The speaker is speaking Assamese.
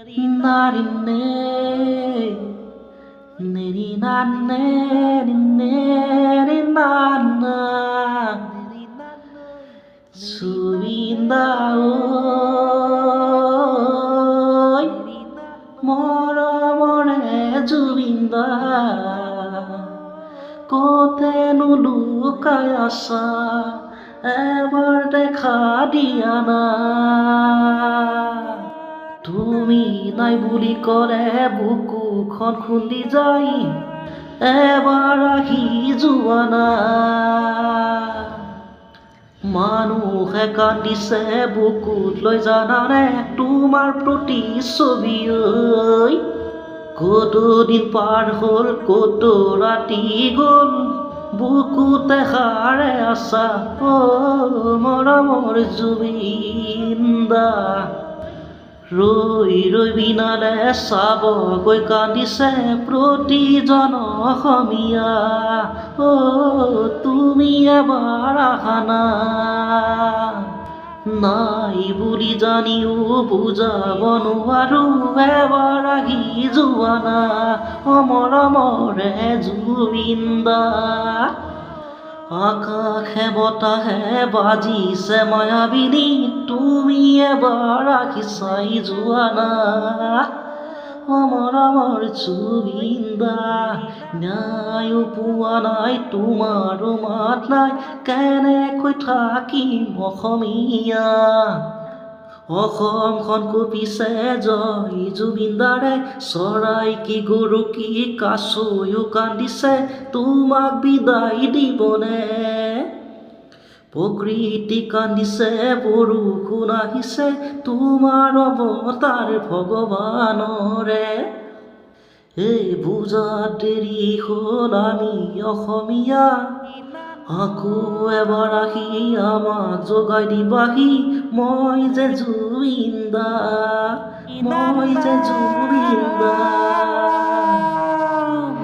নাৰিনে নেৰি নানে নেৰি নানা সুবিন্দা ঐ মৰমৰে জুবিন্দা কতেনো লুকাই আছা এবাৰ দেখা দিয়া না তুমি নাই বুলি ক'লে বুকুখন খুন্দি যায় এবাৰ আহি যোৱা না মানুহে কান্দিছে বুকুত লৈ জানানে তোমাৰ প্ৰতি ছবি ঐ কত দিন পাৰ হ'ল কত ৰাতি গ'ল বুকুতে হাৰে আছা মৰমৰ জুবিন্দা ৰৈ ৰৈ বিনালে চাবকৈ কান্দিছে প্ৰতিজন অসমীয়া তুমি এবাৰ আহা না নাই বুলি জানিও বুজাব নোৱাৰো এবাৰ আহি যোৱা না মৰমৰে জুবিন্দা আকাশে বতাহে বাজিছে মায়াবিনী তুমি এবাৰ আহি চাই যোৱা না মৰমৰ জুবিন্দা ন্যায়ো পোৱা নাই তোমাৰো মাত নাই কেনেকৈ থাকিম অসমীয়া অসমখন কঁপিছে জয় জুবিন্দাৰে চৰাই কি গৰু কি কাছয়ো কান্দিছে তোমাক বিদায় দিবনে প্ৰকৃতি কান্দিছে বৰষুণ আহিছে তোমাৰ অৱতাৰ ভগৱানৰে এই বুজাত দেৰি হ'ল আমি অসমীয়া আকৌ এবাৰ আহি আমাক যোগাই দিবাহি মই যে জুবিন্দা